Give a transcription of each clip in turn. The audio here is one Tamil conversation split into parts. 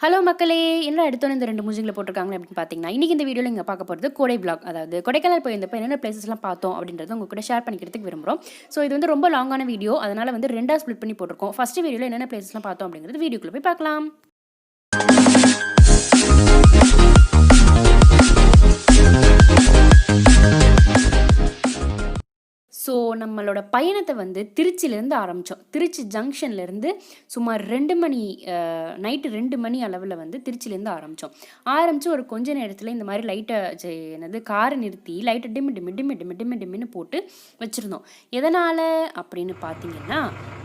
ஹலோ மக்களே, என்ன எடுத்தோன்னே இந்த 2 மூஞ்சிங்கள போட்டிருக்காங்க அப்படின்னு பார்த்தீங்கன்னா, இன்றைக்கி இந்த வீடியோவில் இங்கே பார்க்க போகிறது கோடைவ்லாக். அதாவது கொடைக்கானல் போயிருந்தப்போ என்னென்ன பிளேசஸ்லாம் பார்த்தோம் அப்படின்றத உங்க கூட ஷேர் பண்ணிக்கிறதுக்கு விரும்புகிறோம். ஸோ இது வந்து ரொம்ப லாங்கான வீடியோ, அதனால் வந்து 2ஆக ஸ்ப்ளிட் பண்ணி போட்டிருக்கோம். ஃபஸ்ட்டு வீடியோவில் என்னென்ன பிளேசஸ்லாம் பார்த்தோம் அப்படிங்கிறது வீடியோக்குள்ளே போய் பார்க்கலாம். ஸோ நம்மளோட பயணத்தை வந்து திருச்சியிலேருந்து ஆரம்பித்தோம். திருச்சி ஜங்ஷன்லேருந்து சுமார் 2 மணி நைட்டு 2 மணி அளவில் வந்து திருச்சியிலேருந்து ஆரம்பித்து ஒரு கொஞ்ச நேரத்தில் இந்த மாதிரி லைட்டை காரை நிறுத்தி லைட்டை டிம்மின்னு போட்டு வச்சுருந்தோம். எதனால் அப்படின்னு பார்த்தீங்கன்னா,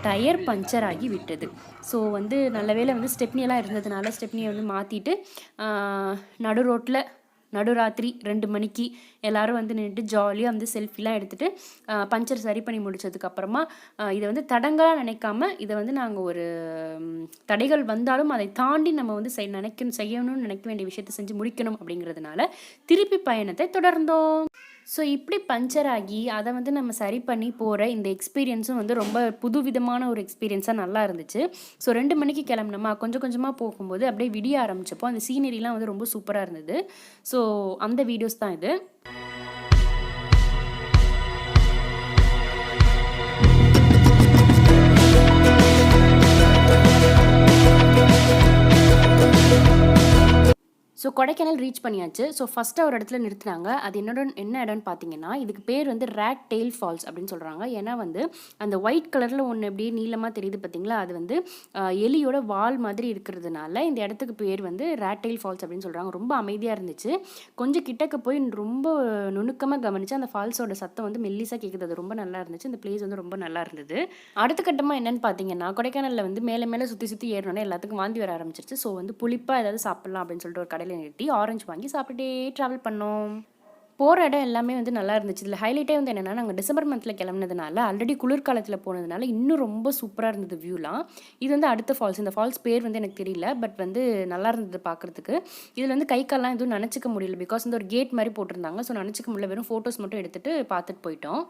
டயர் பஞ்சர் ஆகி விட்டது. ஸோ வந்து நல்ல வேளை வந்து ஸ்டெப்னியெல்லாம் இருந்ததுனால ஸ்டெப்னியை வந்து மாற்றிட்டு நடு ரோட்டில் நடுராத்திரி 2 மணிக்கு எல்லோரும் வந்து நின்றுட்டு ஜாலியாக வந்து செல்ஃபிலாம் எடுத்துகிட்டு பஞ்சர் சரி பண்ணி முடித்ததுக்கப்புறமா இதை வந்து தடங்களாக நினைக்காம இதை வந்து நாங்கள் ஒரு தடைகள் வந்தாலும் அதை தாண்டி நம்ம வந்து செய்யணும்னு நினைக்க வேண்டிய விஷயத்தை செஞ்சு முடிக்கணும் அப்படிங்கிறதுனால திருப்பி பயணத்தை தொடர்ந்தோம். ஸோ இப்படி பஞ்சர் ஆகி அதை வந்து நம்ம சரி பண்ணி போகிற இந்த எக்ஸ்பீரியன்ஸும் வந்து ரொம்ப புதுவிதமான ஒரு எக்ஸ்பீரியன்ஸாக நல்லா இருந்துச்சு. ஸோ 2 மணிக்கு கிளம்புனோமா, கொஞ்சம் கொஞ்சமாக போகும்போது அப்படியே விடிய ஆரம்பிச்சப்போ அந்த சீனரிலாம் வந்து ரொம்ப சூப்பராக இருந்தது. ஸோ அந்த வீடியோஸ் தான் இது. ஸோ கொடைக்கானல் ரீச் பண்ணியாச்சு. ஸோ ஃபஸ்ட்டு ஒரு இடத்துல நிறுத்தினாங்க. அது என்ன இடம்னு பார்த்தீங்கன்னா, இதுக்கு பேர் வந்து ரேட் டெயில் ஃபால்ஸ் அப்படின்னு சொல்கிறாங்க. ஏன்னா வந்து அந்த ஒயிட் கலரில் ஒன்று அப்படியே நீளமாக தெரியுது பார்த்தீங்களா, அது வந்து எலியோட வால் மாதிரி இருக்கிறதுனால இந்த இடத்துக்கு பேர் வந்து ரேட் டெயில் ஃபால்ஸ் அப்படின்னு சொல்கிறாங்க. ரொம்ப அமைதியாக இருந்துச்சு. கொஞ்சம் கிட்டக்க போய் ரொம்ப நுணுக்கமாக கவனித்து அந்த ஃபால்ஸோட சத்தம் வந்து மெல்லிஸாக கேட்குது. அது ரொம்ப நல்லா இருந்துச்சு. இந்த பிளேஸ் வந்து ரொம்ப நல்லா இருந்தது. அடுத்த கட்டமாக என்னென்னு பார்த்தீங்கன்னா, கொடைக்கானலில் வந்து மேலே சுற்றி ஏறணுன்னா எல்லாத்துக்கும் வாந்தி வர ஆரம்பிச்சிருச்சு. ஸோ வந்து புளிப்பாக ஏதாவது சாப்பிட்லாம் அப்படின்னு சொல்லிட்டு ஒரு கடையில் நிறுத்தி ஆரஞ்சு வாங்கி சாப்பிட்டுட்டே ட்ராவல் பண்ணோம். போகிற இடம் எல்லாமே வந்து நல்லா இருந்துச்சு. இதில் ஹைலைட்டே வந்து என்னென்னா, நாங்கள் டிசம்பர் மந்தில் கிளம்புனதுனால ஆல்ரெடி குளிர்காலத்தில் போனதுனால இன்னும் ரொம்ப சூப்பராக இருந்தது வியூலாம். இது வந்து அடுத்த ஃபால்ஸ். இந்த ஃபால்ஸ் பேர் வந்து எனக்கு தெரியல, பட் வந்து நல்லா இருந்தது பார்க்குறதுக்கு. இதில் வந்து கை கால்லாம் எதுவும் நினச்சிக்க முடியல, பிகாஸ் வந்து ஒரு கேட் மாதிரி போட்டிருந்தாங்க. ஸோ நினச்சிக்க முடியல, வெறும் ஃபோட்டோஸ் மட்டும் எடுத்துகிட்டு பார்த்துட்டு போயிட்டோம்.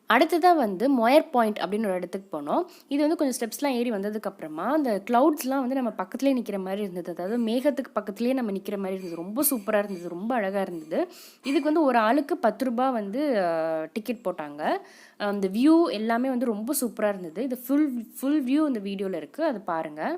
அடுத்ததாக வந்து moierpoint அப்படின்னு ஒரு இடத்துக்கு போனோம். இது வந்து கொஞ்சம் ஸ்டெப்ஸ்லாம் ஏறி வந்ததுக்கப்புறமா அந்த க்ளவுட்ஸ்லாம் வந்து நம்ம பக்கத்துலேயே நிற்கிற மாதிரி இருந்தது. அதாவது மேகத்துக்கு பக்கத்துலேயே நம்ம நிற்கிற மாதிரி இருந்தது. ரொம்ப சூப்பராக இருந்தது, ரொம்ப அழகாக இருந்தது. இதுக்கு வந்து ஒரு ஆளுக்கு 10 ரூபாய் வந்து டிக்கெட் போட்டாங்க. அந்த வியூ எல்லாமே வந்து ரொம்ப சூப்பராக இருந்தது. இது ஃபுல் வியூ இந்த வீடியோவில் இருக்குது, அதை பாருங்கள்.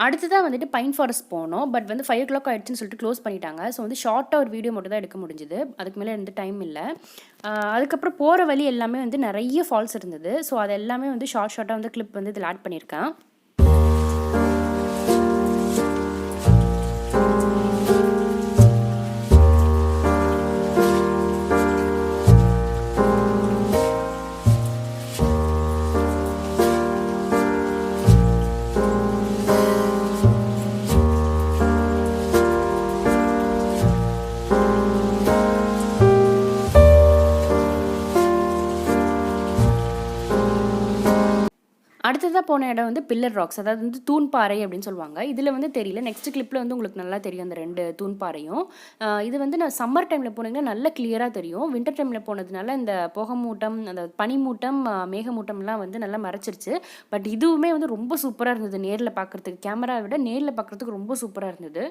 அடுத்ததாக வந்துட்டு பைன் ஃபாரஸ்ட் போனோம். பட் வந்து 5 o'clock ஆயிடுச்சுன்னு சொல்லிட்டு க்ளோஸ் பண்ணிட்டாங்க. ஸோ வந்து ஷார்ட்டாக ஒரு வீடியோ மட்டும் தான் எடுக்க முடிஞ்சுது. அதுக்கு மேலே எந்த டைம் இல்லை. அதுக்கப்புறம் போகிற வழி எல்லாமே வந்து நிறைய ஃபால்ஸ் இருந்தது. ஸோ அது எல்லாமே வந்து ஷார்ட்டாக வந்து கிளிப் வந்து இதில் ஆட் பண்ணியிருக்கேன். அடுத்ததாக போன இடம் வந்து பில்லர் ராக்ஸ், அதாவது வந்து தூண்பாறை அப்படின்னு சொல்லுவாங்க. இதில் வந்து தெரியல, நெக்ஸ்ட் கிளிப்பில் வந்து உங்களுக்கு நல்லா தெரியும் அந்த 2 தூண்பாறையும். இது வந்து நான் சம்மர் டைமில் போனீங்கன்னா நல்லா கிளியராக தெரியும். வின்டர் டைமில் போனதுனால இந்த புகைமூட்டம், அந்த பனிமூட்டம், மேகமூட்டம்லாம் வந்து நல்லா மறைச்சிருச்சு. பட் இதுவுமே வந்து ரொம்ப சூப்பராக இருந்தது நேரில் பார்க்குறதுக்கு. கேமரா விட நேரில் பார்க்குறதுக்கு ரொம்ப சூப்பராக இருந்தது.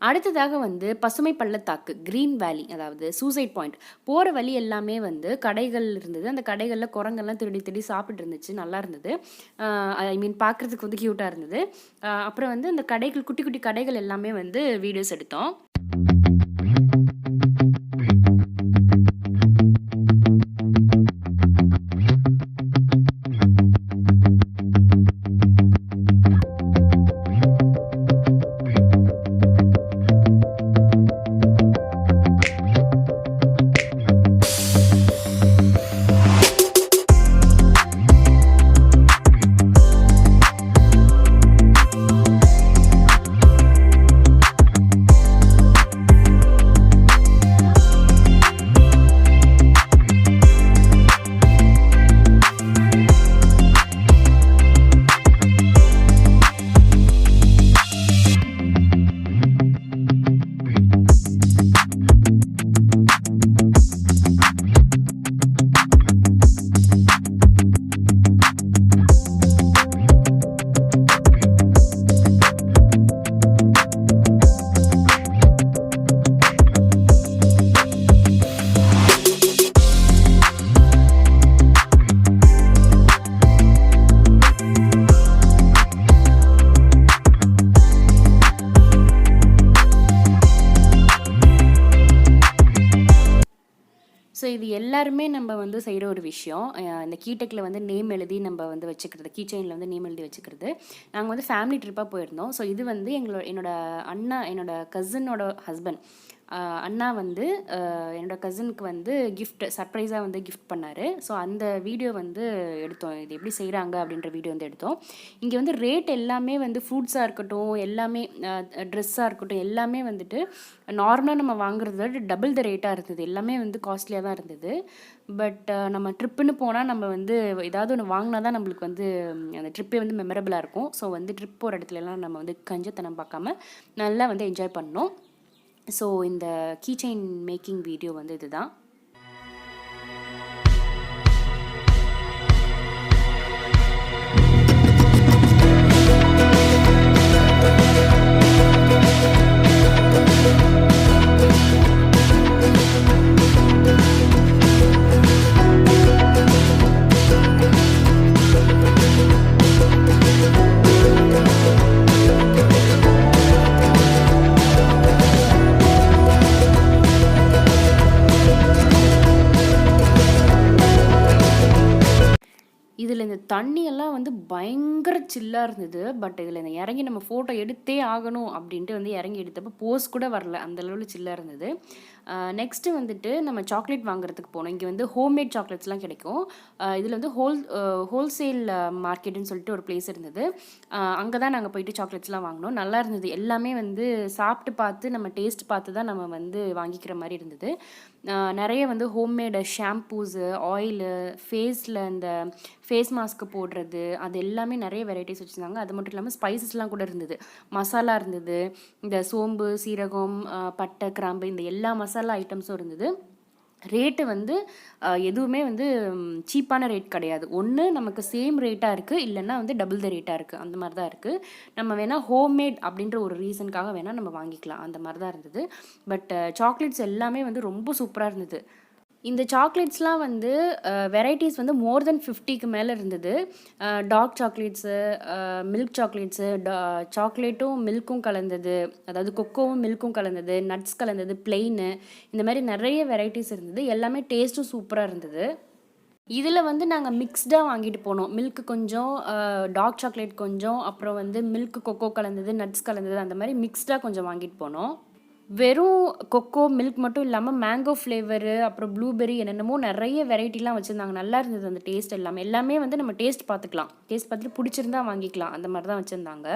அடுத்ததாக வந்து பசுமைப்பள்ளத்தாக்கு, கிரீன் வேலி, அதாவது சூசைட் பாயிண்ட். போகிற வழி எல்லாமே வந்து கடைகள் இருந்தது. அந்த கடைகளில் குரங்கெல்லாம் திருடி திருடி சாப்பிட்டு இருந்துச்சு. நல்லா இருந்தது. ஐ மீன் பார்க்குறதுக்கு வந்து க்யூட்டாக இருந்தது. அப்புறம் வந்து அந்த கடைகள், குட்டி குட்டி கடைகள் எல்லாமே வந்து வீடியோஸ் எடுத்தோம். ஸோ இது எல்லாருமே நம்ம வந்து செய்கிற ஒரு விஷயம். இந்த கீடெக்கில் வந்து நேம் எழுதி நம்ம வந்து வச்சுக்கிறது, கீ செயினில் வந்து நேம் எழுதி வச்சுக்கிறது. நாங்கள் வந்து ஃபேமிலி ட்ரிப்பாக போயிருந்தோம். ஸோ இது வந்து என்னோட அண்ணா, என்னோட கசினோட ஹஸ்பண்ட் அண்ணா வந்து என்னோடய கசினுக்கு வந்து சர்ப்ரைஸாக வந்து கிஃப்ட் பண்ணார். ஸோ அந்த வீடியோ வந்து எடுத்தோம். இது எப்படி செய்கிறாங்க அப்படின்ற வீடியோ வந்து எடுத்தோம். இங்கே வந்து ரேட் எல்லாமே வந்து ஃப்ரூட்ஸாக இருக்கட்டும், எல்லாமே ட்ரெஸ்ஸாக இருக்கட்டும், எல்லாமே வந்துட்டு நார்மலாக நம்ம வாங்குறத விட டபுள் த ரேட்டாக இருந்தது. எல்லாமே வந்து காஸ்ட்லியாக தான் இருந்தது. பட் நம்ம ட்ரிப்புன்னு போனால் நம்ம வந்து ஏதாவது ஒன்று வாங்கினா தான் நம்மளுக்கு வந்து அந்த ட்ரிப்பே வந்து மெமரபிளாக இருக்கும். ஸோ வந்து ட்ரிப் போகிற இடத்துலலாம் நம்ம வந்து கஞ்சத்தனம் பார்க்காம நல்லா வந்து என்ஜாய் பண்ணோம். ஸோ இந்த கீ செயின் மேக்கிங் வீடியோ வந்து இதுதான். இதில் இந்த தண்ணியெல்லாம் வந்து பயங்கர சில்லாக இருந்தது. பட் இதில் இந்த இறங்கி நம்ம ஃபோட்டோ எடுத்தே ஆகணும் அப்படின்ட்டு வந்து இறங்கி எடுத்தப்போ போஸ் கூட வரல, அந்த அளவில் சில்லாக இருந்தது. நெக்ஸ்ட்டு வந்துட்டு நம்ம சாக்லேட் வாங்குறதுக்கு போனோம். இங்கே வந்து ஹோம்மேட் சாக்லேட்ஸ்லாம் கிடைக்கும். இதில் வந்து ஹோல்சேல் மார்க்கெட்டுன்னு சொல்லிட்டு ஒரு பிளேஸ் இருந்தது. அங்கே தான் நாங்கள் போயிட்டு சாக்லேட்ஸ்லாம் வாங்கினோம். நல்லா இருந்தது. எல்லாமே வந்து சாப்பிட்டு பார்த்து நம்ம டேஸ்ட் பார்த்து தான் நம்ம வந்து வாங்கிக்கிற மாதிரி இருந்தது. நிறைய வந்து ஹோம்மேடு ஷாம்பூஸு, ஆயிலு, ஃபேஸில் இந்த ஃபேஸ் மாஸ்க்கு போடுறது, அது எல்லாமே நிறைய வெரைட்டிஸ் வச்சுருந்தாங்க. அது மட்டும் இல்லாமல் ஸ்பைசஸ்லாம் கூட இருந்தது. மசாலா இருந்தது. இந்த சோம்பு, சீரகம், பட்டை, கிராம்பு இந்த எல்லா மசாலா ஐட்டம்ஸும் இருந்தது. ரேட்டு வந்து எதுவுமே வந்து சீப்பான ரேட் கிடையாது. ஒன்று நமக்கு சேம் ரேட்டாக இருக்குது, இல்லைன்னா வந்து டபுள் த ரேட்டாக இருக்குது. அந்த மாதிரி தான் இருக்குது. நம்ம வேணால் ஹோம்மேட் அப்படின்ற ஒரு ரீசனுக்காக வேணால் நம்ம வாங்கிக்கலாம். அந்த மாதிரி தான் இருந்தது. பட் சாக்லேட்ஸ் எல்லாமே வந்து ரொம்ப சூப்பராக இருந்தது. இந்த சாக்லேட்ஸ்லாம் வந்து வெரைட்டிஸ் வந்து மோர் தென் 50க்கு மேலே இருந்தது. டார்க் சாக்லேட்ஸு, மில்க் சாக்லேட்ஸு, சாக்லேட்டும் மில்க்கும் கலந்தது, அதாவது கொக்கோவும் மில்க்கும் கலந்தது, நட்ஸ் கலந்தது, பிளெயினு, இந்த மாதிரி நிறைய வெரைட்டிஸ் இருந்தது. எல்லாமே டேஸ்ட்டும் சூப்பராக இருந்தது. இதில் வந்து நாங்கள் மிக்ஸ்டாக வாங்கிட்டு போனோம். மில்க் கொஞ்சம், டார்க் சாக்லேட் கொஞ்சம், அப்புறம் வந்து மில்க் கொக்கோ கலந்தது, நட்ஸ் கலந்தது, அந்த மாதிரி மிக்ஸ்டாக கொஞ்சம் வாங்கிட்டு போனோம். வெறும் கொக்கோ மில்க் மட்டும் இல்லாமல் மேங்கோ ஃப்ளேவரு, அப்புறம் ப்ளூபெர்ரி என்னென்னமோ நிறைய வெரைட்டிலாம் வச்சுருந்தாங்க. நல்லா இருந்தது அந்த டேஸ்ட் எல்லாமே. எல்லாமே வந்து நம்ம டேஸ்ட் பார்த்துக்கலாம். டேஸ்ட் பார்த்துட்டு பிடிச்சிருந்தா வாங்கிக்கலாம். அந்த மாதிரி தான் வச்சுருந்தாங்க.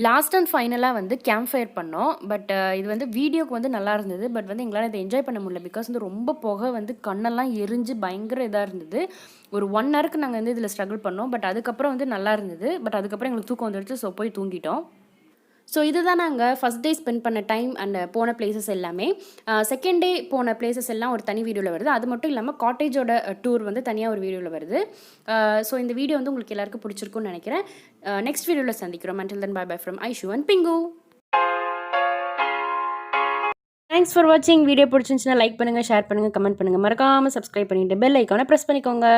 லாஸ்ட் அண்ட் ஃபைனலாக வந்து கேம்ப் ஃபயர் பண்ணோம். பட் இது வந்து வீடியோக்கு வந்து நல்லா இருந்தது. பட் வந்து எங்களால் இதை என்ஜாய் பண்ண முடியல. பிகாஸ் வந்து ரொம்ப புகை வந்து கண்ணெல்லாம் எரிஞ்சு பயங்கர இதாக இருந்தது. ஒரு 1 ஹவருக்கு நாங்கள் வந்து இதில் ஸ்ட்ரகிள் பண்ணோம். பட் அதுக்கப்புறம் வந்து நல்லா இருந்தது. பட் அதுக்கப்புறம் எங்களுக்கு தூக்கம் வந்துடுச்சு. ஸோ போய் தூங்கிட்டோம். ஸோ இதுதான் நாங்கள் ஃபஸ்ட் டே ஸ்பெண்ட் பண்ண டைம் அண்ட் போன பிளேசஸ் எல்லாமே. செகண்ட் டே போன பிளேசஸ் எல்லாம் ஒரு தனி வீடியோவில் வருது. அது மட்டும் இல்லாமல் காட்டேஜோட டூர் வந்து தனியாக ஒரு வீடியோவில் வருது. ஸோ இந்த வீடியோ வந்து உங்களுக்கு எல்லாருக்கும் பிடிச்சிருக்குன்னு நினைக்கிறேன். நெக்ஸ்ட் வீடியோவில் சந்திக்கிறோம். Until then, bye from Ishu and Pingu. Thanks for வாட்சிங். வீடியோ பிடிச்சிருந்துச்சுன்னா லைக் பண்ணுங்கள், ஷேர் பண்ணுங்கள், கமெண்ட் பண்ணுங்கள். மறக்காமல் சப்ஸ்கிரைப் பண்ணிவிட்டு பெல் ஐக்கானை ப்ரெஸ் பண்ணிக்கோங்க.